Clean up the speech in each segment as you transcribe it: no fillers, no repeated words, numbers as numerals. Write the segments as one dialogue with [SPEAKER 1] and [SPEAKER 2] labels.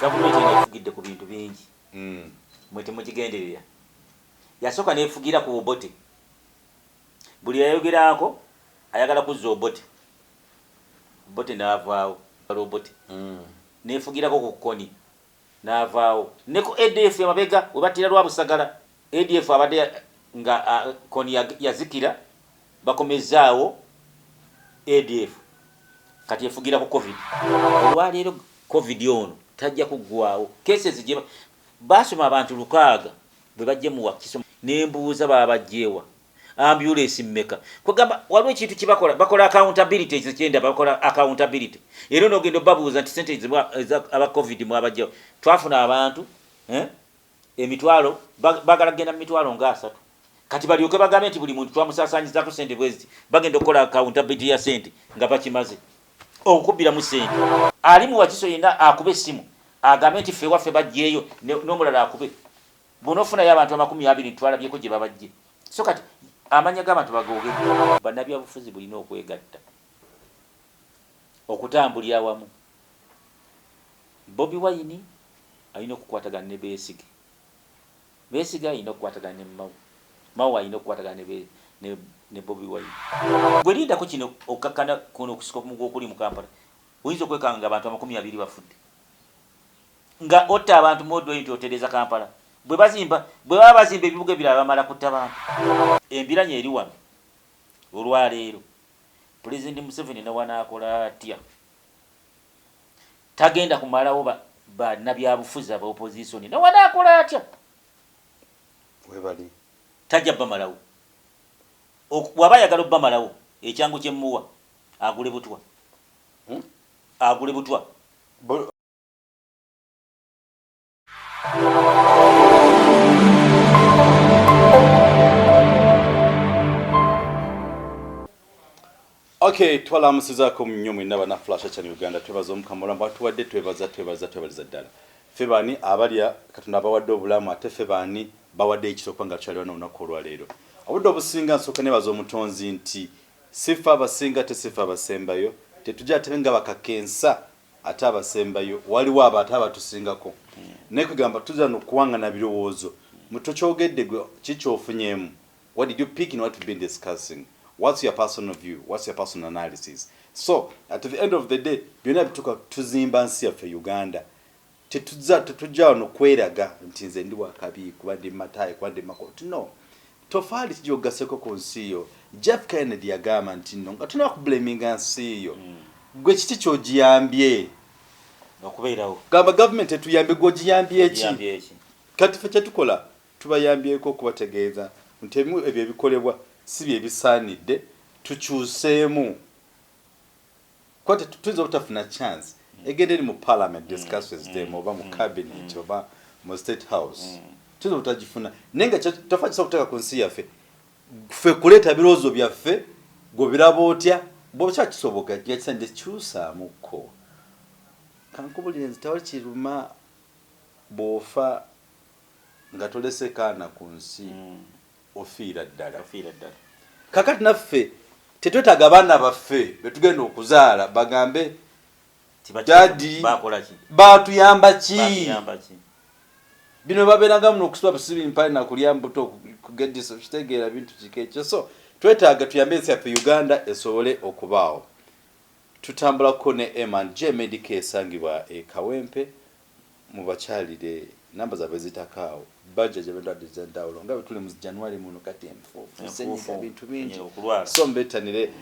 [SPEAKER 1] Gavumenti efugidde ku bintu bingi. Mwete mukigenderera. Yasooka nefugira ku Obote. Buli yayogerako ayagala kuzza Obote. Obote n'avaawo. Obote. Nefugirako ku Koni. N'avaawo. Ne ku ADF amabega we battira Lwabusagala. ADF abadde nga Koni yazikira bakomezaawo ADF. Kati efugira ku COVID. Olwaleero COVID ono tajja kuggwaawo. Cases gye basoma abantu 600 bwe bajje mu wakiso nembuuza babajjeewa. Ambulance mmeka. Kugamba waliwo ekintu kibakola bakola accountability ekyenda bakola accountability. Era n'ogenda babuuza nti sente aba COVID mu abajjeewa. Twafuna abantu emitwalo bagala genda mu mitwalo nga 3. Kati balyoke bagambe nti buli muntu twamusaasaanyizako sente bwezi bagenda okukola accountability ya sente nga bakimaze. Okubira mu sente. Ali mu wakiso yina akube essimu. Agambe nti ffe waffe bajjeeyo n'omulala akube. Bunofuna y'abantu 20 twalabyeko gye babajje. So kati amanya g'abantu bagooge. Bannabyabufuzi bulina okwegatta. Okutambulira awamu. Bobi Wine alina okukwatagana ne Besigye. Besigye alina okukwatagana ne Mao. Mao alina okukwatagana ne Bobi Wine. Bwe lindako kino okakkana kuno okusika okuli mu Kampala. Oyinza okwekanga nga abantu 20 bafudde. Nga otta abantu moddo nti otereza Kampala. Bwe baba bazimba ebibuga ebirala bamala kutta bantu. Embiranye eri wano. Olwaleero President Museveni nawanakola atya. Tagenda kumalawo bannabyabufuzi aba opposition. Nawanakola atya.
[SPEAKER 2] Webali.
[SPEAKER 1] Tajja bamalawo. Waba yagala bamalawo ekyangu kyemmuwa agule butwa. Agule butwa.
[SPEAKER 2] Okay, twalamusizaako nnyo mwenna bana Flash Channel Uganda twebaza omukamula mbatuwadde twebaliza ddala. Febani abalya Katonda abawadde obulamu ate febani bawadde ekitokwa nga kyali olunaku olwaleero. Obudde obusinga nsooka nebaza omutonzi nti sifa abasinga tesifa abasembayo tetujja tebenga bakakensa ate abasembayo waliwo ate abatusingako. Naye kugamba tuza nokuwangana birowoozo mutokyogedde gwe kikyofunyeemu. What did you pick in what we've been discussing? What's your personal view? What's your personal analysis? So, at the end of the day, byonna bituka tuzimba nsi yaffe Uganda. Tetujja no kweraga nti nze ndi wakabi kuba ndi matayi kuba ndi makoti. No. Tofaali kijogaseko ku nsi yo. Jeff Kennedy yagamba nti no nga tuna kublaminga nsi yo. Gwe kiti kyogiyambye.
[SPEAKER 1] Okubeerawo.
[SPEAKER 2] Gamba government etuyambye gogiyambye eki. Kati ffe kyetukola tubayambyeko okubategeeza nti ebyo ebikolebwa si bye bisaanidde tukyuseemu. Kwate tuyinza obutafuna chance egende mu parliament discusses them oba mu cabinet oba mu state house. Tuyinza obutagifuna naye nga tofa kisa okuteeka ku nsi yaffe ffe kuleeta birowoozo byaffe gobiraba otya bw'okya kisoboka yakisande kyusaamuko. Kankubulire nti tewali kiruma bw'ofa nga tolese kaana ku nsi ofiira ddala. Kakati naffe tetwetaaga abaana baffe betugenda okuzaala bagambe dadi baatuyamba ki. Bino babeeranga muno okusiba busibi mpale nakulya mbuto kugedisa kitegeera bintu kikeekyo. So twetaaga tuyambe ensi yaffe Uganda esobole okubaawo. Tutambulako ne Eman J Medical esangibwa e Kawempe mu bakyalire namba zaabwe zitakaawo. Budget jebendwadde zendawulo nga tuli mu January muno kati enfuufu bintu bingi. So mbetanire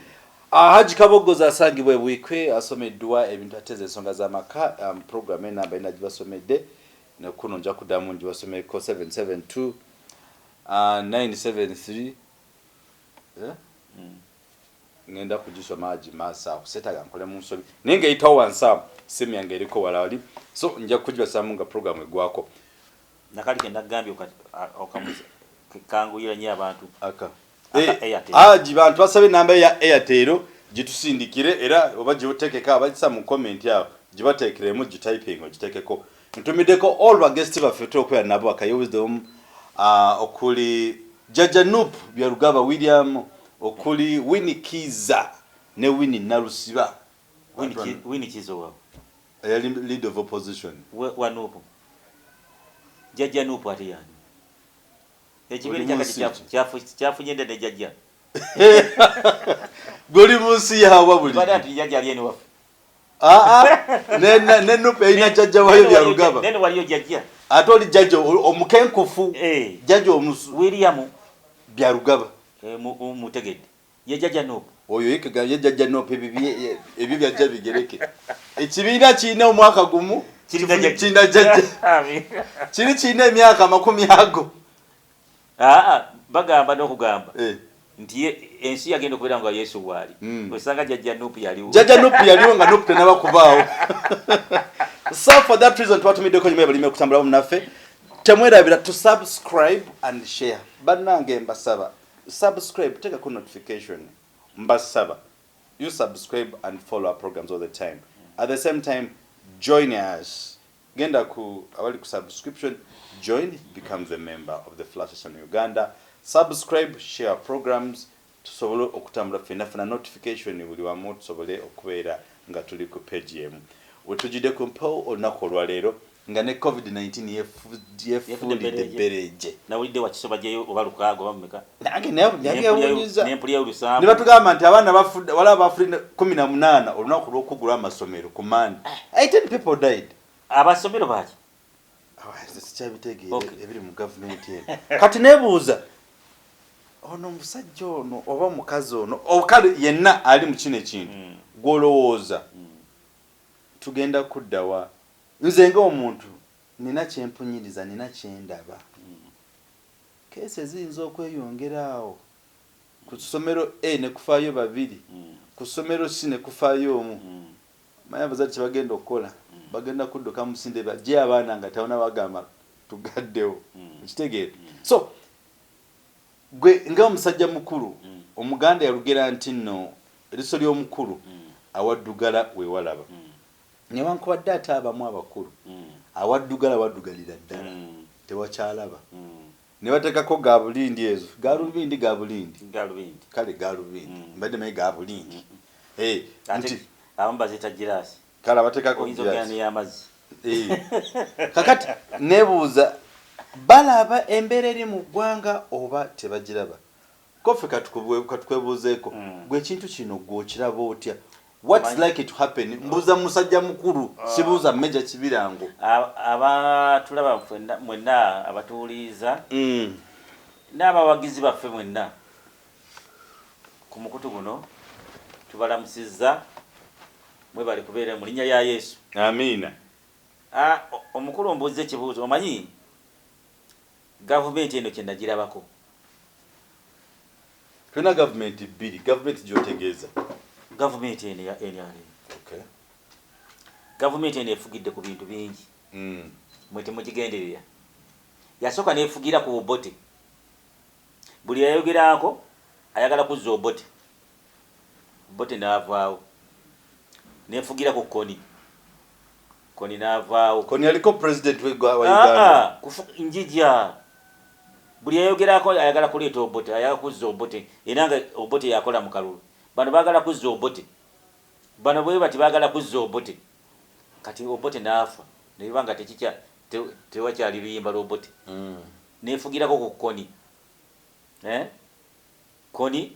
[SPEAKER 2] Haji Kabogoza asangibwa ebwikwe asomeddwa ebintu ateze ensonga z'amaka program enamba ina gibasomedde ne kuno nja kuddamu ngibasomeko 772 973 ngenda kugisoma Haji Masa kusetaga nkole mu nsobi ninge itawo wansa simu yange eriko wala wali so nja kugibasamu nga program egwako
[SPEAKER 1] nakali kenda gambye okamuza kanguyira nyi abantu
[SPEAKER 2] aka Haji bantu basabe namba ya Airtel gitusindikire era oba gitekeka abajisa mu comment yao gibatekeremu gityping ogitekeko ntumideko all our guests bafeto okuya nabo akayowisdom okuli Jaja Nup byarugaba William okuli Winnie Kiza ne Winnie Narusiba
[SPEAKER 1] Winnie Kiza wao
[SPEAKER 2] yali leader of opposition
[SPEAKER 1] wa Nuupu jajja Nuupu ate yani ekibiri kyakati kyafunye ndende jajja
[SPEAKER 2] goli munsi yawa buli
[SPEAKER 1] bada ati jajja ali ene wafu
[SPEAKER 2] ne Nuupu ina jajja wayo bya Rugaba
[SPEAKER 1] nene waliyo jajja
[SPEAKER 2] ate oli jajja omukenkufu jajja omusu
[SPEAKER 1] William
[SPEAKER 2] bya Rugaba
[SPEAKER 1] mutegedde ye jajja Nuupu
[SPEAKER 2] oyo yekega ye jajja Nuupu ebyo byajja bigereke ekibiina kiina omwaka gumu kina jajja kina emyaka 50
[SPEAKER 1] bagamba n'okugamba nti ensi yagenda okubeera nga Yesu waali osanga jajja Nuupu yaliwo
[SPEAKER 2] nga Nuupu tenaba kubaawo. So for that reason twatumiddeko nyuma balime okutambula munaffe temwerabira to subscribe and share bannange mbasaba subscribe take a notification mbasaba you subscribe and follow our programs all the time at the same time join us genda ku awali ku subscription join become the member of the Flash Station Uganda subscribe share our programs tusobole okutambula fena notification buli wamu tusobole okubeera nga tuli ku page yemu wetujide ku mpo onako lwalero nga ne COVID-19 yefulide bereje
[SPEAKER 1] na ulide wakisoba je obalukago bameka
[SPEAKER 2] nange nabunyiza
[SPEAKER 1] nempulya ulusambu
[SPEAKER 2] ne batugamba nti abaana bafudde wala bafudde 18 olunaku lw'okugula amasomero ku mani 18 people died
[SPEAKER 1] abasomero baki
[SPEAKER 2] sikyabitegeere ebiri mu gavumenti eno kati nebuuza ono musajja ono oba mukazi ono okale yenna ali mu kino ekintu gwolowooza tugenda kuddawa nze ng'omuntu nina kyempunyiriza nina kyendaba keesi eziyinza okweyongeraawo ku ssomero A ne kufaayo 2 ku ssomero C ne kufaayo 1 manya bazaati kye bagenda okukola bagenda kudduka musinde bajje abaana nga tawona bagamba tugaddewo ekitegeere so gwe nga omusajja mukulu omuganda yalugera nti nno eriso ly'omukulu awaddugala wewalaba newankubadde ate abamu abakulu awaddugala waddugalira ddala tewakyalaba ne bateekako gabulindi ezo galubindi kale galubindi mbadde mayi gabulindi
[SPEAKER 1] nti abamu bazita girasi
[SPEAKER 2] kale abateekako
[SPEAKER 1] y'amazzi
[SPEAKER 2] kakati nebuuza balaba embeera eri mu ggwanga oba tebagiraba kofe katukwebuuzeeko gwe ekintu kino gw'okiraba otya what's likely to happen mbuuza musajja mukulu sibuuza Meja Kibirango
[SPEAKER 1] abatulaba mwenna abatuuliza n'abawagizi baffe mwenna ku mukutu guno tubalamusizza mwe bali kubeera mu linnya lya Yesu
[SPEAKER 2] amiina
[SPEAKER 1] omukulu ombuuza ekibuuzo omanyi gavumenti eno kyenagirabako
[SPEAKER 2] tulina gavumenti 2 gavumenti gyotegeeza
[SPEAKER 1] gavumenti eno ya NRM gavumenti eno efugidde ku bintu bingi mwe temugigenderera yasooka neefugira ku Obote buli yayogerako ayagala kuzza Obote n'avaawo neefugira ku Koni n'avaawo
[SPEAKER 2] Koni aliko president wa Uganda
[SPEAKER 1] njija buli yayogerako ayagala kuleeta Obote ayagala kuzza Obote era nga Obote yakola mu kalulu bano baagala kuzza Obote bano bwe bati baagala kuzza Obote kati Obote n'afa ne bibanga tewakyali luyimba lw'Obote neefugirako ku Koni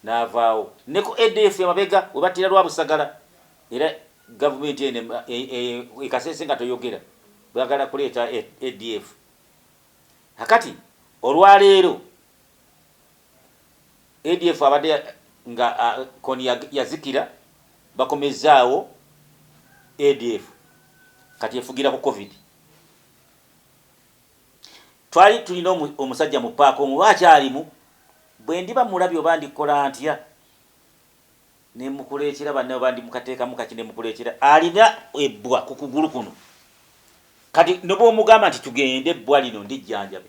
[SPEAKER 1] n'avaawo ne ku ADF amabega we battira lwa Busagala era gavumenti eno ekaseese nga toyogera baagala kuleeta ADF akati olwaleero ADF abadde nga Koni yazikira bakomezaawo ADF kati efugira ku COVID twali tulina omusajja mu paaka omulwakyalimu bwe ndiba mulabye oba ndikola ntya ne mukuleekera banne oba ndi mukateekamu kaki ne mukuleekera alina ebbwa ku kugulu kuno kati ne bw'omugamba nti tugende ebbwa lino ndijjanjabe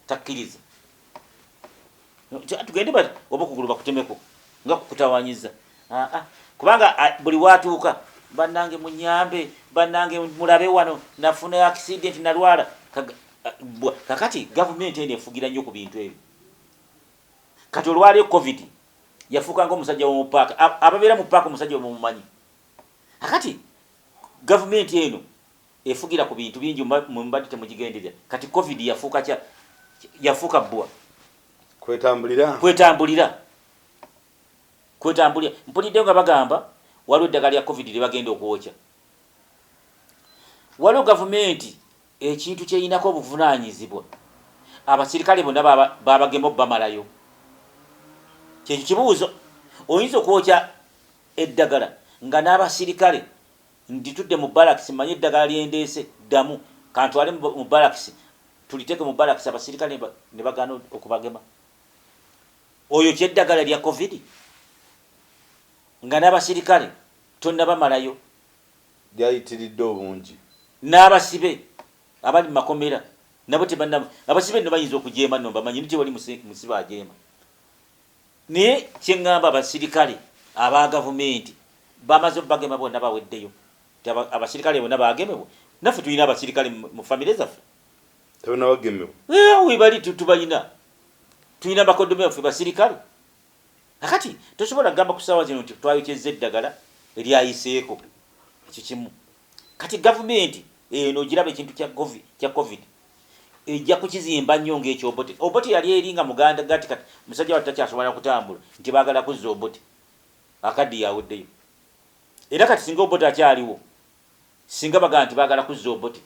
[SPEAKER 1] takkiriza tugende bati oba okugulu bakutemeko nga kukutawanyiza kubanga buli watuuka bannange munyambe bannange mulabe wano nafuna accident nalwala kakati gavumenti eno efugira nnyo ku bintu ebyo kati olwali COVID yafuuka nga omusajja w'omupaaka ababeera mu paaka omusajja omumumanyi akati gavumenti eno efugira ku bintu bingi mbadde temugigenderera kati covid yafuuka bbwa kwetambulira mpulidde nga bagamba waliwo eddagala lya covid lye bagenda okwokya. Waliwo gavumenti ekintu kyeyinako obuvunaanyizibwa abasirikale bonna babagema bamalayo. Kyekyo kibuuzo, oyinza okwokya eddagala nga n'abasirikale nditudde mu balakisi manye eddagala lyendeese ddamu kantwale mu balakisi tuliteke mu balakisi abasirikale ne bagaana okubagema. Oyo kyeddagala lya covid nga n'abasirikale tonna bamalayo
[SPEAKER 2] lyayitiridde obungi
[SPEAKER 1] n'abasibe abali mu makomera nabo abasibe nno bayinza okujeema nno bamanyi nti wali musibe ajeema. Naye kyeŋŋamba abasirikale aba gavumenti bamaze obagema bonna baweddeyo. Abasirikale bonna bagemebwa, naffe tulina abasirikale mu famire zaffe
[SPEAKER 2] tebona bagemebwa
[SPEAKER 1] webali tubalina, tulina bakodome baffe basirikale. Akati tosobola kugamba ku ssaawa zino nti twayokyezza eddagala eryayiseeko. Ekyo kimu. Kati gavumenti eno ogiraba ekintu kya covid ejja kukizimba nnyo ng'ekyo Obote. Obote yali eringa muganda gati kati musajja wa takyasobola kutambula nti baagala kuzza Obote akaddi yaweddeyo. Era kati singa Obote akyaliwo singa bagamba nti baagala kuzza Obote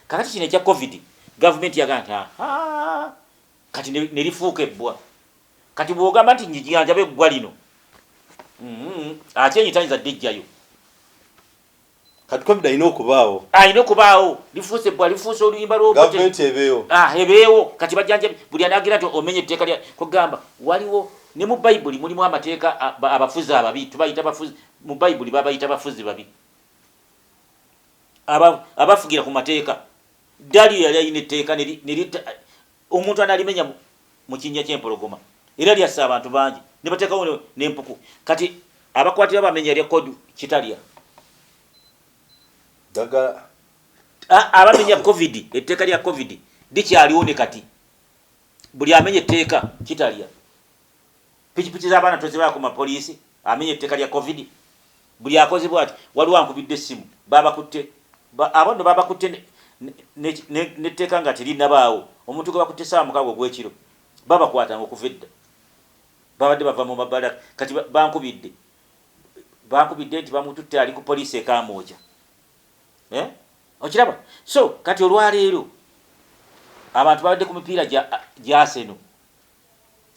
[SPEAKER 1] kakati kino ekya covid gavumenti yagamba nti kati ne lifuuka ebbwa. Kati bw'ogamba nti njijanjabe ebbwa lino ate enyitanyinza ddejjayo.
[SPEAKER 2] kati covid alina okubaawo
[SPEAKER 1] lifuuse ebbwa lifuuse oluyimba lw'Obote.
[SPEAKER 2] gavumenti ebeewo
[SPEAKER 1] ebeewo kati bajjanjabe buli anagira nti omenye etteeka lya kugamba waliwo ne mu bayibuli mulimu amateeka abafuzi ababi tubayita bafuzi mu bayibuli babayita bafuzi babi abafugira ku mateeka. Daliyo yali alina etteeka omuntu analimenya mu kinnya ky'empologoma era lyassa abantu bangi ne bateekawo n'empuku. Kati abakwatira bamenya lya kodu kitalya abamenya covid etteeka lya covid likyaliwo ne kati buli amenya etteeka kitalya. Pikipiki z'abaana tozibala ku mapoliisi amenya etteeka lya covid buli akozebwa ati waliwo ankubidde essimu babakutte abo no babakutte netteeka nga terinabaawo omuntu gwe bakutte essaawa 6 ogw'ekiro babakwatanga okuva edda babadde bava mu mabala kati bankubidde nti bamututte ali ku poliisi ekamwoja. Okiraba? So kati olwaleero abantu babadde ku mipiira gya Arsenal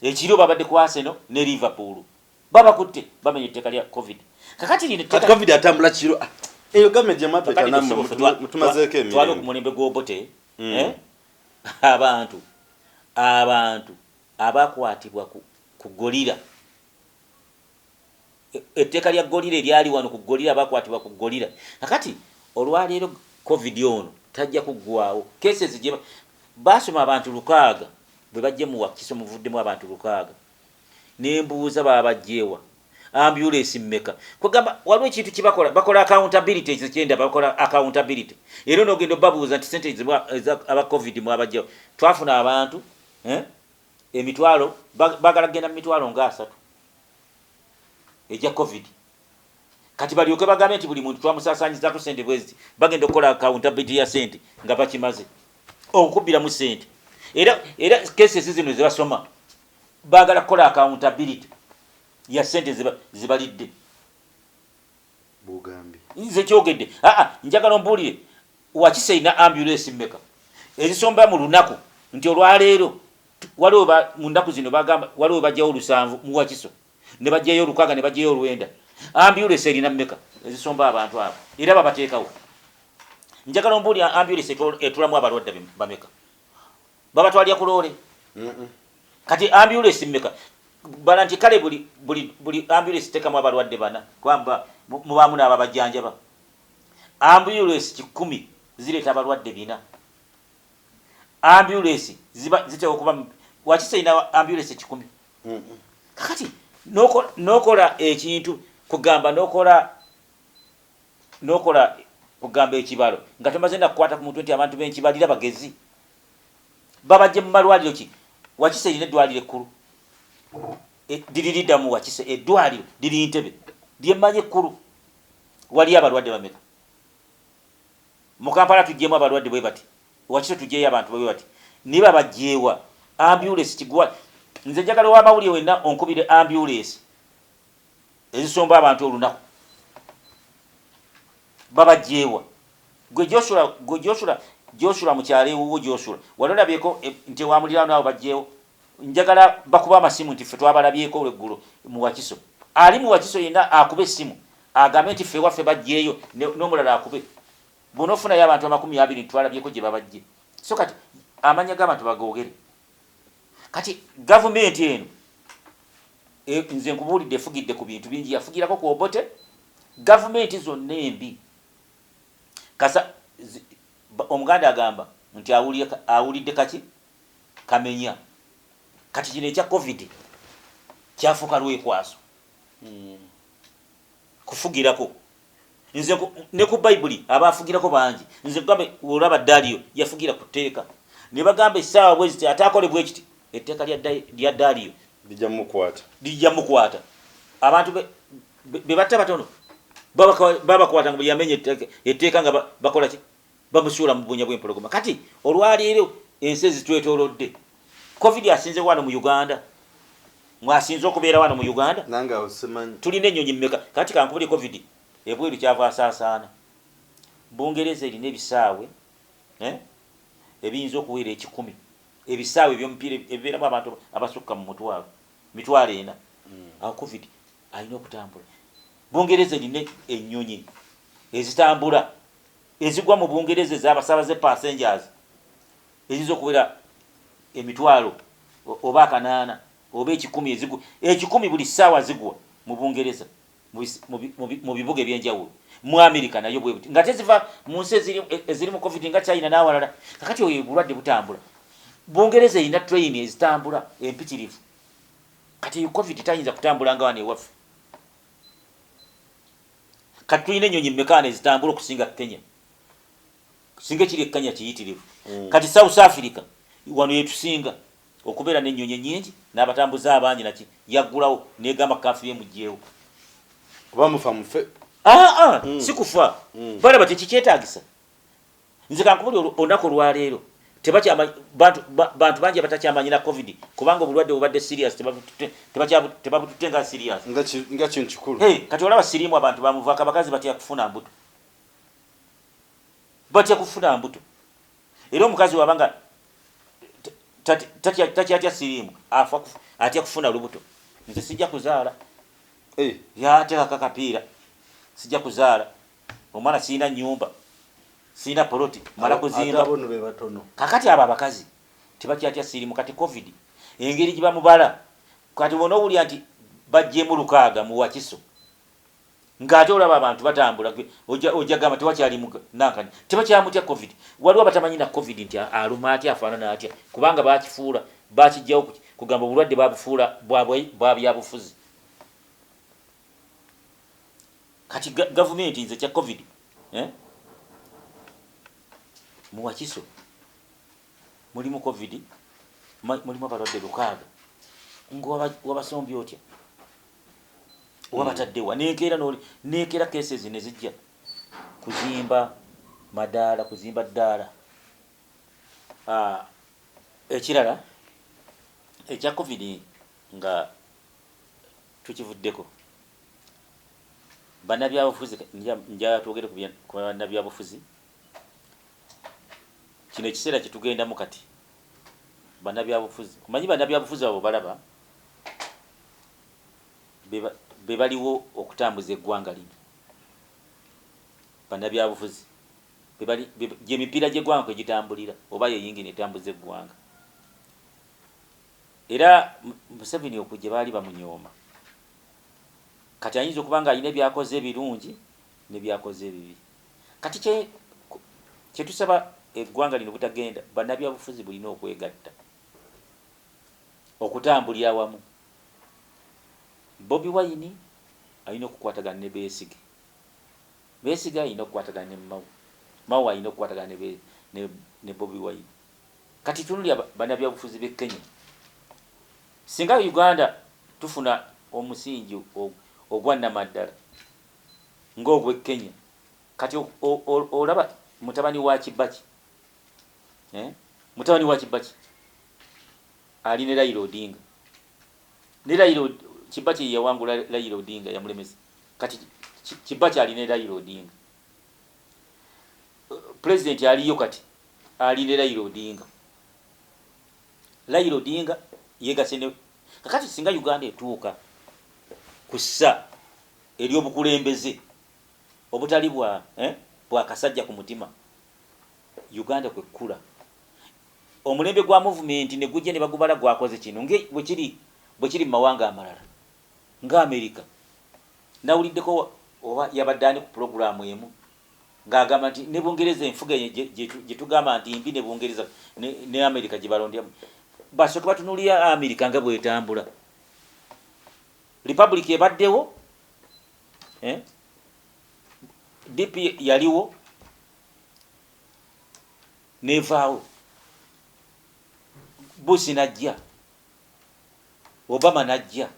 [SPEAKER 1] ekiro babadde ku Arsenal ne Liverpool babakutte bamenya etteeka lya covid. Kakati
[SPEAKER 2] covid atambula kiro eyo gavumenti yamapeka mutumazeeko emirimu
[SPEAKER 1] twali ku mulembe gw'Obote. Abantu abakwatibwa ku golira etteeka lya golira eryali wano ku golira abakwatibwa ku golira. Kakati olwaleero covid ono tajja kuggwaawo. Cases gye basoma abantu 600 bwe bajje mu Wakiso muvuddemu abantu 600 nembuuza babajjeewa ambulance mmeka kugamba waliwo ekintu kibakola bakola accountability ekyenda bakola accountability era n'ogenda babuuza nti sente aba covid mwabajjeewo twafuna abantu emitwalo bagala genda mu mitwalo nga 3 ejja covid. Kati balyoke bagambe nti buli muntu twamusaasaanyizaako sente bwezi bagenda okukola accountability ya sente nga bakimaze okukubiramu sente. Era cases zino zebasoma bagala kukola accountability ya sente zibalidde
[SPEAKER 2] bugambi
[SPEAKER 1] nze kyogedde njagala ombuulire Wakiso ina ambulance mmeka ezisomba mu lunaku nti olwaleero waliwo mu nnaku zino bagamba waliwo bajjawo 7 mu Wakiso ne bajjayo 6 ne bajjayo 9 ambulance erina mmeka ezisomba abantu abo era babateekawo. Njagala ombuulire ambulance etulamu abalwadde bameka babatwalya ku loole. Kati ambulance mmeka bala nti kale buli ambulance tekamu abalwadde bana kwamba mubaamu n'ababajjanjaba. Ambulance 10 zireeta abalwadde 4. Ambulance ziteekwa okuba Wakiso ina ambulance 10. Kakati nokola ekintu kugamba nokola kugamba ekibalo nga tomaze nakukwata ku muntu nti abantu b'enkibalira bagezi babajje mu malwaliro ki. Wakiso erina eddwaliro ekkulu diririddamu Wakiso eddwaliro liri Ntebe lyemmanye ekkulu wali abalwadde bameka mu Kampala tujjemu abalwadde bwe bati Wakiso tujjeyo abantu bwe bati niba bajjeewa ambulance kigwa nze njagala w'amawulire wenna onkubire ambulance ezisomba abantu olunaku babajjeewa gwe Joshua mukyalo ewuwo Joshua walolabyeko nti wamuliraano abo bajjeewo njagala bakuba amasimu nti ffe twabalabyeko olweggulo mu Wakiso ali mu Wakiso yenna akube essimu agambe nti ffe waffe bajjeeyo n'omulala akube bonofunayo abantu 20 twalabyeko gye babajje so kati amanya g'abantu bagoogere kati gavumenti eno nze nkubuulidde efugidde ku bintu bingi yafugirako ku Obote gavumenti zonna embi kasa omuganda agamba nti awulidde kaki kamenya kati kino ekya covid kyafuuka lwekwaso kufugirako nze ne ku bayibuli abafugirako bangi nze kugambe olaba Daliyo yafugira ku tteeka ne bagamba essaawa bwe ziti ataakolebwa ekiti etteeka lya Daliyo lijja mukwata abantu be batta batono babakwata nga yamenye etteeka nga bakola ki bamusuula mu bunya bw'empologoma kati olwaleero ensi ezitwetoolodde covid asinze wano mu Uganda mwasinze okubeera wano mu Uganda tulina ennyonyi mmeka kati kankubuli covid ebweru kyava asaasaana Bungereza erina ebisaawe ebiyinza okuweera 10 ebisaawe ebyomupiira ebibeeramu abantu abasukka mu mitwalo 4 awo covid alina okutambula Bungereza erina ennyonyi ezitambula ezigwa mu Bungereza ez'abasaabaze passengers eziyinza okuweera emitwalo oba 8 oba 10 ezigwa 10 buli ssaawa zigwa mu Bungereza mu bibuga ebyenjawulo mu America nayo bwe buti nga teziva mu nsi eziri mu covid nga China n'awalala kakati oyo bulwadde butambula Bungereza erina train ezitambula empitirivu kati covid tayinza kutambula nga wano ewaffe kati tulina ennyonyi mmekaano ezitambula okusinga Kenya singa kiri Kenya kiyitirivu kati South Africa wano yetusinga okubeera n'ennyonyi nnyingi n'abatambuzi abangi naki yaggulawo negamba kaafu yemugjeewo
[SPEAKER 2] bamufa mufe
[SPEAKER 1] si kufa balaba tekikyetaagisa nze kankubuli olunaku olwaleero bantu bangi abatakyamanyira covid kubanga obulwadde bubadde serious tebabututte nga serious
[SPEAKER 2] nga kintu kikulu
[SPEAKER 1] kati olaba siriimu abantu bamuvaako abakazi batya kufuna mbuto era omukazi wabanga takyatya siriimu atya kufuna lubuto nze sijja kuzaala yateekako akapiira sijja kuzaala omwana sirina nnyumba sirina poloti mala kuzimba kakati abo abakazi tebakyatya siriimu kati covid engeri gye bamubala kati bona owulya nti bajjemu 6 mu Wakiso ng'ate olaba abantu batambula ojja gamba tewakyali nankani tebakyamutya covid waliwo batamanyi na covid nti aluma atya afaanana atya kubanga bakifuula bakijjawo kugamba obulwadde babufuula bwa byabufuzi kati gavumenti nze kya covid mu Wakiso mulimu covid mulimu abalwadde 6 ng'owabasombye otya wabataddewa neekera cases ne zijja kuzimba madaala kuzimba ddaala ekirala ekya covid nga tukivuddeko bannabyabufuzi nja twogere ku bannabyabufuzi kino ekiseera kyetugendamu kati bannabyabufuzi kumanyi bannabyabufuzi abo balaba be baliwo okutambuza eggwanga lino bannabyabufuzi gyemipiira gy'eggwanga kwe gitambulira oba yeyingi netambuza eggwanga era Museveni okujja baali bamunyooma kati ayinza okuba nga alina ebyakoze ebirungi nebyakoze ebibi kati kyetusaba eggwanga lino butagenda bannabyabufuzi bulina okwegatta okutambulira awamu Bobi Wine alina okukwatagana ne Besigye alina okukwatagana ne Mao alina okukwatagana ne Bobi Wine kati tunulya bannabyabufuzi b'e Kenya singa Uganda tufuna omusingi ogwa namaddala ng'ogw'e Kenya kati olaba mutabani wa Kibaki mutabani wa Kibaki ali ne Raila Odinga ne Raila Kibaki yawangula Raila Odinga yamulemesa kati Kibaki ali ne Raila Odinga president aliyo kati ali ne Raila Odinga yegase ne kakati singa Uganda etuuka kussa eri obukulembeze obutali bwa kasajja ku mutima Uganda kwekula omulembe gwa movement ne gujja ne bagubala gwakoze kino bwe kiri mawanga amalala nga America nawuliddeko oba yabaddaani ku programu emu ng'agamba nti ne Bungereza enfuga gye tugamba nti mbi ne Bungereza ne America gye balondyamu basooka batunuulira America nga bwetambula Republic ebaddewo DP yaliwo nevaawo Bush najja Obama najja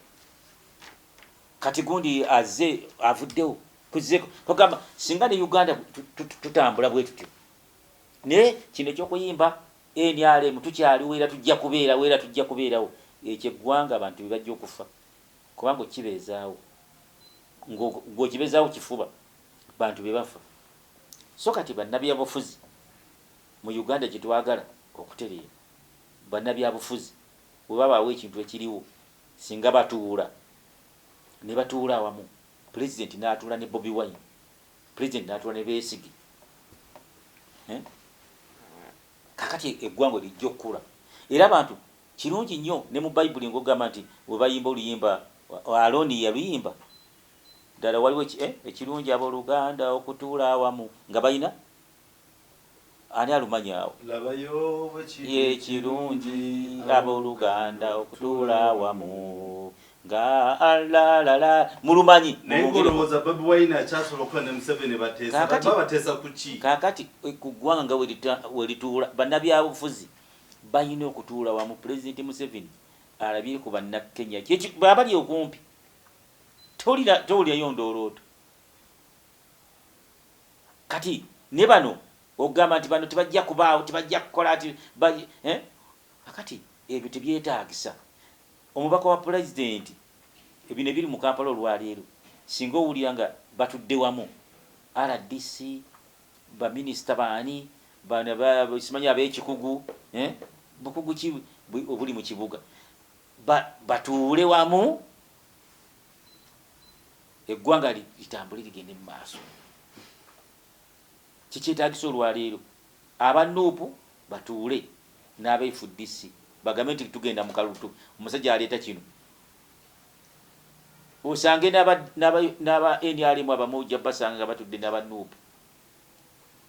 [SPEAKER 1] kati gundi azze avuddewo kuzeko kugamba singa ne Uganda tutambula bwe tutyo ne kino ekyokuyimba NRM tukyaliwo era tujja kubeerawo ekyo eggwanga abantu bebajja okufa kubanga okibeezaawo ng'okibeezaawo kifuba bantu be bafa so kati bannabyabufuzi mu Uganda kye twagala okutereera bannabyabufuzi bwe babaawo ekintu ekiriwo singa batuula ne batuula awamu president n'atuula ne Bobi Wine president n'atuula ne Besigye kakati eggwanga lijja okukula era abantu kirungi nnyo ne mu Bayibuli ng'ogamba nti bwe bayimba oluyimba Alooni yaluyimba ddala waliwo ekirungi abooluganda okutuula awamu nga balina ani alumanyi awo ekirungi abooluganda okutuula awamu nga alalala mulumanyi kakati ku ggwanga nga welituula bannabyabufuzi balina okutuula wamu Pulezidenti Museveni alabire ku bannakenya babali okumpi towulirayo ndoolooto kati ne bano ogamba nti bano tebajja kubaawo tebajja kukola ati akati ebyo tebyetaagisa omubaka wa pulezidenti ebino ebiri mu Kampala olwaleero singa owulira nga batudde wamu RDC baminisita baani simanyi ab'ekikugu bukugu ki obuli mu kibuga batuule wamu eggwanga litambule ligende mu maaso kikyetaagisa olwaleero aba Nuupu batuule n'abeFDC bagambe nti tugenda mu kalutu omusajja aleeta kino osange n'aba NRM abamujja basanga nga batudde n'aba Nuupu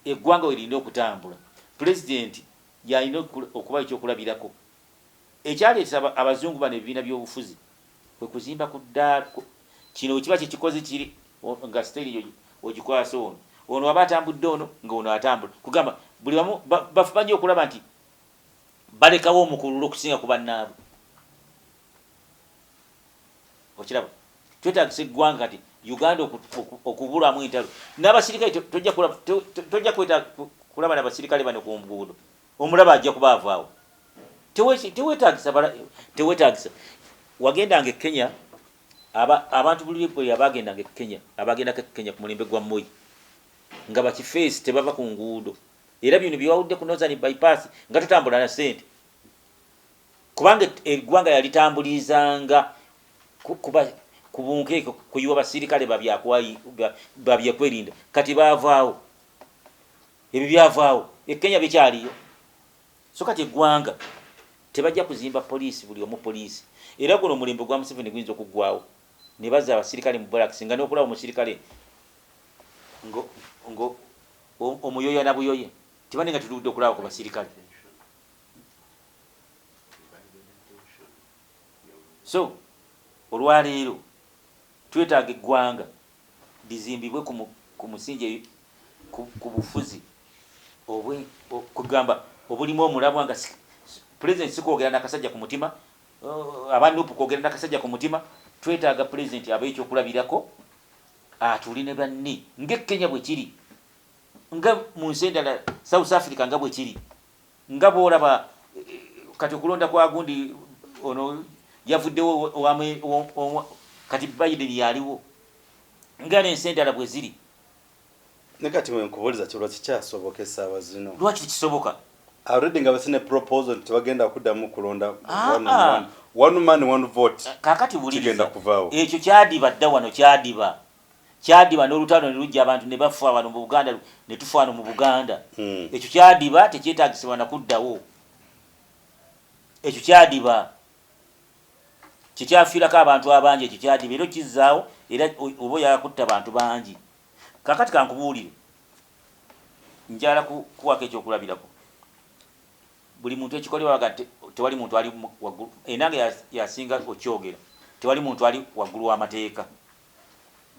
[SPEAKER 1] eggwanga werina okutambula pulezidenti yalina okuba ekyokulabirako ekyaleeta abazungu bano ebibiina by'obufuzi kwe kuzimba ku ddaala kino kiba kyekikoze kiri nga siteri ogikwasa ono aba atambudde ono ng'ono atambula kugamba buli wamu bafuba nnyo okulaba nti balekawo omukululo okusinga ku bannaabwe okiraba twetaagisa eggwanga kati Uganda okubulamu entalo n'abasirikale tojja kulaba n'abasirikale bano ku nguudo omulaba ajja kubaavaawo teweetaagisa wagendanga e Kenya abantu buli bwe abagendanga e Kenya abagendako e Kenya ku mulembe gwa Moi nga bakifeesi tebava ku nguudo era bino byewawudde ku Northern bypass nga tutambula na ssente kubanga eggwanga yalitambulizanga ku bunkeeke kuyiwa basirikale babyakwerinda kati baavaawo ebyo byavaawo e Kenya bikyaliyo so kati eggwanga tebajja kuzimba poliisi buli omu poliisi era guno omulembe gwa Museveni guyinza okuggwawo ne bazza abasirikale mu baraks nga n'okulaba omusirikale omuyoya na buyoye tibandi nga tutudde okulaba ku basirikale so olwaleero twetaaga eggwanga lizimbibwe ku musingi ku bufuzi kugamba obulimu omulabwa nga pulezidenti sikwogera nakasajja ku mutima aba Nuupu kwogera nakasajja ku mutima twetaaga pulezidenti abe ekyokulabirako atuule ne banne ng'e Kenya bwe kiri nga mu nsi endala South Africa nga bwe kiri nga bw'olaba kati okulonda kwa gundi ono yavuddewo kati Biden yaliwo nga n'ensi endala bwe ziri.
[SPEAKER 2] Ne kati mwe nkubuuliza kyo kikyasoboka essaawa zino.
[SPEAKER 1] Lwaki tekisoboka?
[SPEAKER 2] Already nga basine proposal tebagenda kuddamu kulonda one man one vote.
[SPEAKER 1] Kakati buliriza
[SPEAKER 2] kuvaawo.
[SPEAKER 1] Ekyo kyadiba dda wano kyadiba n'olutalo ne lujja abantu ne bafa wano mu Buganda ne tufa wano mu Buganda. Ekyo kyadiba tekyetaagisibwa na kuddawo. Ekyo kyadiba kikyafiirako abantu abangi. Ekyo kyadiba era kizzaawo era oba yakutta abantu bangi. Kakati kankubuulire njala kuwako ekyokulabirako. Buli muntu ekikolebwa waga tewali muntu ali waggulu. Enanga yasinga okyogera tewali muntu ali waggulu w'amateeka.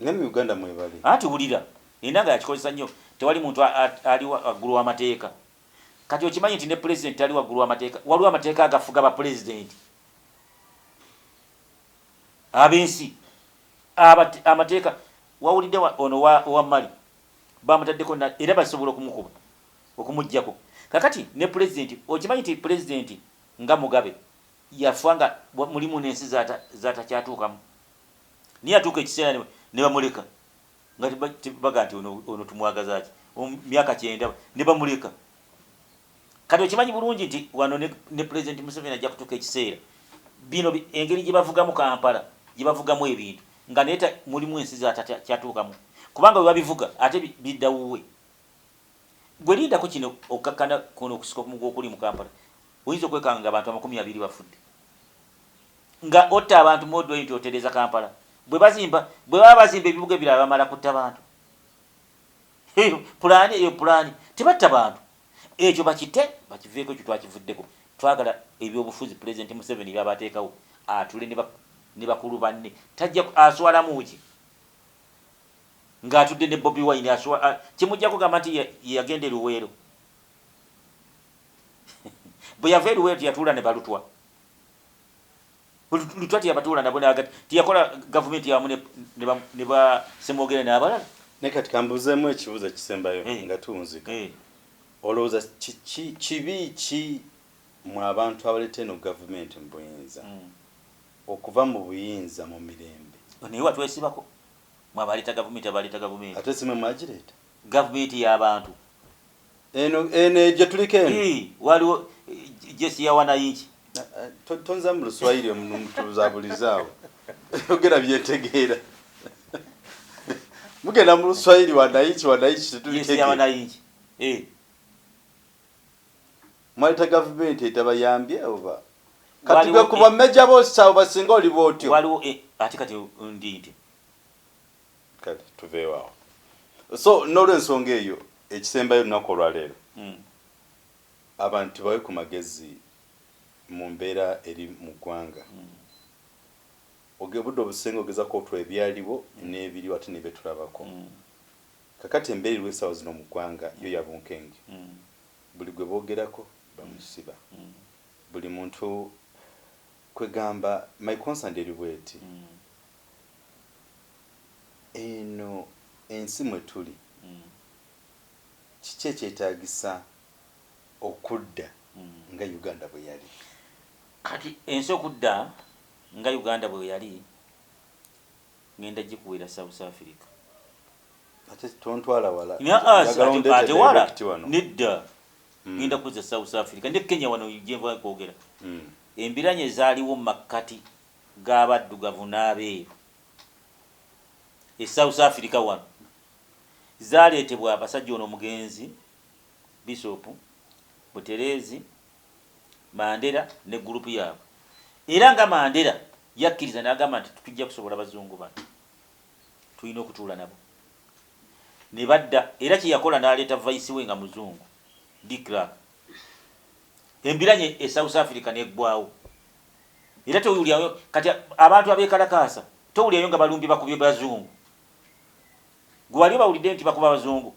[SPEAKER 2] Ne mu Uganda mwebali.
[SPEAKER 1] Tuwulira enanga yakikozesa nnyo tewali muntu ali waggulu w'amateeka. Kati okimanyi nti ne president ali waggulu w'amateeka. Waliwo amateeka agafuga ba president ab'ensi amateeka. Wawulidde ono wa Mali bamutaddeko era basobola okumukuba okumuggyako. Kakati ne president okimanyi nti president nga Mugabe yafa nga mulimu n'ensi zatakyatuukamu niye atuuka ekiseera ne bamuleka nga baga nti ono tumwagaza ki myaka 9 ne bamuleka. Kati okimanyi bulungi nti wano ne president Museveni ajja kutuuka ekiseera bino engeri gye bavugamu Kampala gye bavugamu ebintu nga neeta mulimu ensi zatakyatuukamu kubanga we babivuga ate biddawuwe. Gwe lindako kino okakkana kuno okusika okuli mu Kampala oyinza okwekanga nga abantu 20 bafudde nga otta abantu modwe nti otereza Kampala bwe baba bazimba ebibuga ebirala bamala kutta bantu. Pulaani tebatta bantu. Ekyo bakite bakiveeko ekyo twakivuddeko. Twagala ebyobufuzi President Museveni byabateekawo atule ne bakulu banne tajja aswalamu ki ng'atudde ne Bobi Wine kimujja kugamba nti yagenda Luweero. Bwe yava Luweero tiyatuula ne balutwa. Lutwa tiyabatuula nabo tiyakola gavumenti yamu ne basemogera n'abalala.
[SPEAKER 2] Ne kati kambuzeemu ekibuuzo ekisembayo nga tuwunzika. Olowooza kibi ki mu abantu abaleeta eno gavumenti mu buyinza okuva mu buyinza mu mirembe?
[SPEAKER 1] Naye watwesibako mwabaleeta gavumenti
[SPEAKER 2] ate simwe mwagireeta
[SPEAKER 1] gavumenti y'abantu
[SPEAKER 2] eno gye tuliko eno.
[SPEAKER 1] Waliwo Jesi ya wananchi
[SPEAKER 2] tonza mu Luswayiri mutuzabulizaawo ogera byetegeera mugenda mu Luswayiri wananchi tetuliko
[SPEAKER 1] Jesi ya wananchi
[SPEAKER 2] mwaleta gavumenti etabayambye oba kati gwe kuba mmejja bose abo basinga oli bwotyo
[SPEAKER 1] waliwo ate kati ndindi
[SPEAKER 2] kati tuveewo. So n'olw'ensonga eyo ekisembayo lunaku olwaleero abantu bawe ku magezi mu mbeera eri mu ggwanga obudde obusenga ogezako otwa ebyaliwo n'ebiriwo ate ne betulabako. Kakati embeera eriwo essaawa zino mu ggwanga yo ya bunkenge. Buli gwe boogerako bamusiba. Buli muntu kwegamba my concern eri bweti eno ensi mwe tuli kiki ekyetaagisa okudda nga Uganda bwe yali?
[SPEAKER 1] Kati ensi okudda nga Uganda bwe yali ngenda gikuwera South Africa.
[SPEAKER 2] Ate tontwala wala
[SPEAKER 1] ate wala nedda ngenda kuza South Africa ne Kenya wano gyenva kwogera. Embiranye ezaaliwo mu makkati g'abaddugavu n'abeeru South Africa wano zaaleetebwa abasajja ono omugenzi Bishop Buterezi Mandela ne gurupu yaabwe. Era nga Mandela yakkiriza n'agamba nti tujja kusobola bazungu bano tulina okutuula nabo ne badda. Era kye yakola n'aleeta vice we nga muzungu De Klerk. Embiranye South Africa neggwawo. Era towulirayo kati abantu abeekalakaasa towulirayo nga balumbi bakubye bazungu. Gwe wali bawulidde nti bakuba bazungu?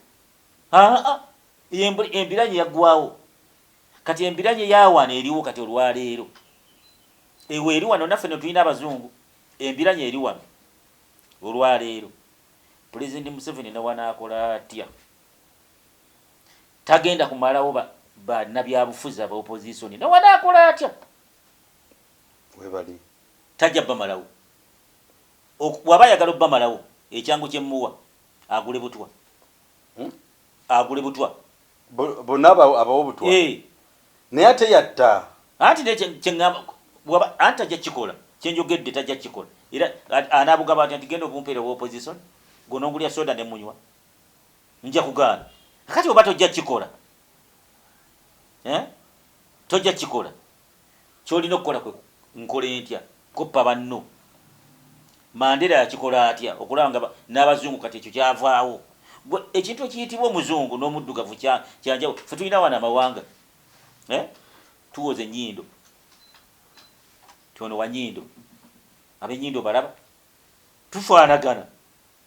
[SPEAKER 1] Embiranye yaggwawo. Kati embiranye yawana eriwo kati olwaleero. Ewe eri wano naffe netulina abazungu. Embiranye eri wano olwaleero. President Museveni nawana akola atya tagenda kumalawo bannabyabufuzi aba opposition newanaakola atya
[SPEAKER 2] webali
[SPEAKER 1] tajja bamalawo waba ayagala obbamalawo ekyangu kyemuwa agule butwa agule butwa
[SPEAKER 2] bonna abawo butwa naye ate yatta
[SPEAKER 1] anti kyeŋŋamba anti ajja kikola kyenjogedde tajja kikola era anaabugaba ati genda obumpeera wa opposition gonongulya soda ne munywa nja kugaana kati oba tojja kikola tojja kikola kyolina okukola kwe nkola entya koppa banno Mandela yakikola atya okulaba nga n'abazungu kati ekyo kyavaawo ekintu ekiyitibwa omuzungu n'omuddugavu kyanjawo fe tulina wana amawanga tuwoza ennyindo tyono wa nnyindo ab'ennyindo balaba tufaanagana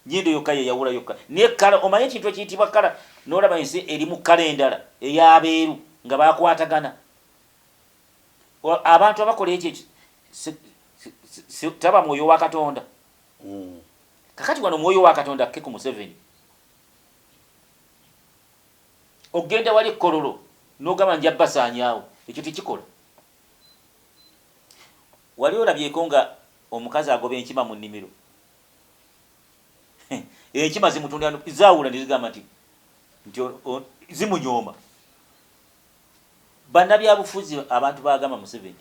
[SPEAKER 1] nnyindo yokka yeyawula yokka naye kala omanye ekintu ekiyitibwa kala n'olaba ensi erimu kala endala ey'abeeru nga bakwatagana abantu abakola ekyo taba mwoyo wa Katonda kakati wano mwoyo wa Katonda ke ku Museveni ogenda wali ekkololo n'ogamba nja basaanyaawo ekyo tekikola wali olabyeko nga omukazi agoba enkima mu nnimiro enkima zimutunda zaawula ne zigamba nti zimunyooma bannabyabufuzi abantu bagamba Museveni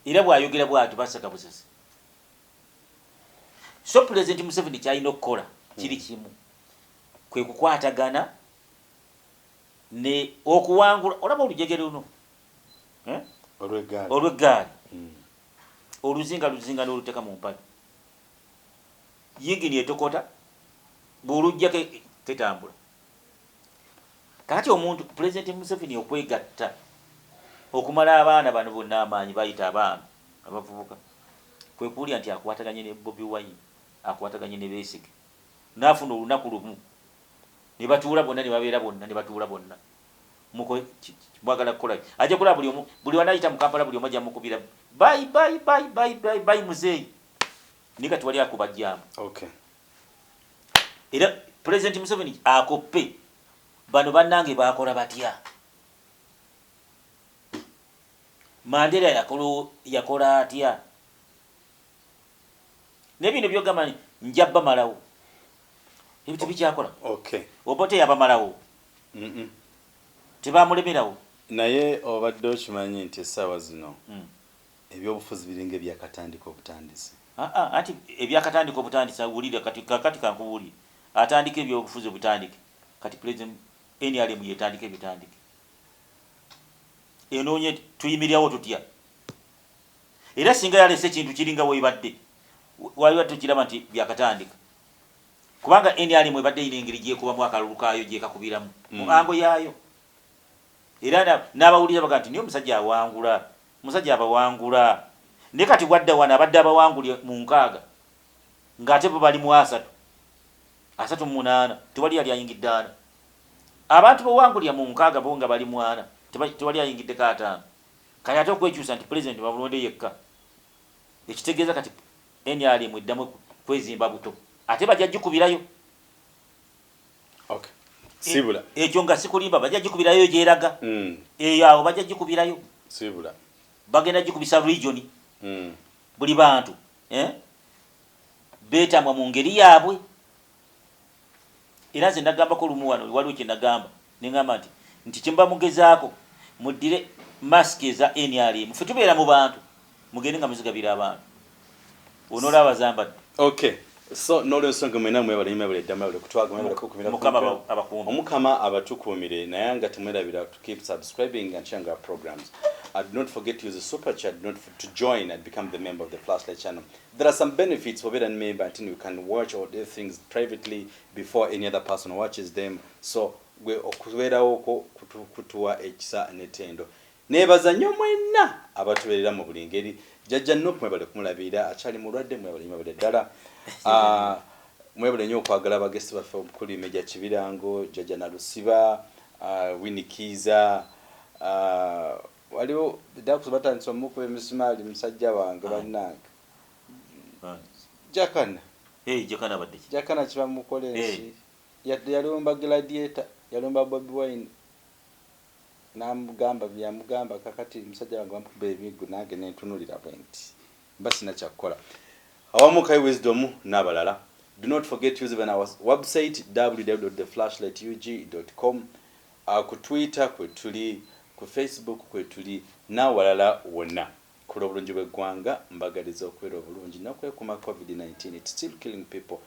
[SPEAKER 1] era bw'ayogera bw'atu basaka busasi so President Museveni kyalina okukola kiri kimu kwe kukwatagana ne okuwangula olaba olujegere luno olw'eggaali oluzinga n'oluteeka mu mpale yingini etokota bw'olujjako tetambula kakati omuntu President Museveni okwegatta okumala abaana bano bonna amaanyi bayita abaana abavubuka kwe kuwulira nti akwataganye ne Bobi Wine akwataganye ne Besigye n'afuna olunaku lumu ne batuula bonna ne babeera bonna ne batuula bonna mwagala kukola ajja kulaba buli wanayita mu Kampala buli omu ajja mukubira bayi muzeeyi naye kati wali akuba jjaamu era President Museveni akoppe bano bannange bakola batya Mandela yakola atya nebino byogamba njabba malawo ebintu bikyakola Obote yabamalawo tebamulemerawo
[SPEAKER 2] naye obadde okimanyi nti essaawa zino ebyobufuzi biringa ebyakatandika obutandisi
[SPEAKER 1] anti ebyakatandika obutandisa wulira kati kankubuulire atandika ebyobufuzi obutandike kati President NRM yetandika ebitandike enoonye tuyimirirawo tutya era singa yalese ekintu kiringa weebadde waliwo tukiraba nti byakatandika kubanga NRM ebadde ina engeri gyekubamu akalulu kaayo gyekakubiramu mu ango yaayo era n'abawuliriza baga nti niye omusajja awangula musajja abawangula naye kati wadda wano abadde abawangulye mu nkaaga ng'ate bo bali mu 38 tewali yali ayingidde 4 abantu bawangulya mu nkaaga bo nga bali mu 4 tewali ayingidde 5 kati ate okwekyusa nti President babulonde yekka ekitegeeza kati NRM eddamu kwezimba buto ate bajja jjukubirayo
[SPEAKER 2] sibula
[SPEAKER 1] ekyo nga sikulimba bajja jjukubirayo gyeraga eyo awo bajja jjukubirayo
[SPEAKER 2] sibula
[SPEAKER 1] bagenda jjukubisa region buli bantu beetamwa mu ngeri yaabwe era nze nagambako lumu wano waliwo kye nagamba neŋŋamba nti kye muba mugezaako muddire masiki eza NRM ffe tubeera mu bantu mugende nga muzigabira abantu onoolaba zambadde
[SPEAKER 2] so n'olwensonga mwena mwebale ddamabale kutwaga omukama abatukuumire naye nga temwerabira to keep subscribing and sharing our programs. Do not forget to use the super chat to join and become the member of the Flashlight channel. There are some benefits for being a member until you can watch all these things privately before any other person watches them. So we okubeerawo kutuwa ekisa n'ettendo. Neebaza nnyo mwenna abatubeerera mu buli ngeri. Jjajja Nope mwebale kumulabira akyali mulwadde mwebale ddala. Mwebale nnyo okwagala abagesi baffe omukulu Meja Kibirango, Jjajja Nalusiba, Winnie Kiza, waliwo dakuso batandisa omukuba emisumaali musajja wange bannange Jakana
[SPEAKER 1] Jakana badde
[SPEAKER 2] Jakana kiba mukole ensi yaliwo mba gladiator yalumba Bobi Wine namugamba byamugamba kakati musajja wange bamukuba emiggo nange nentunulira bwenti mba sina kyakukola awamu Kai Wisdom n'abalala. Do not forget to use our website www.theflashlightug.com, ku Twitter kwe tuli, ku Facebook kwe tuli, n'awalala wonna. Kola obulungi bw'eggwanga, mbagaliza okwera obulungi n'okwekuma COVID-19. It's still killing people.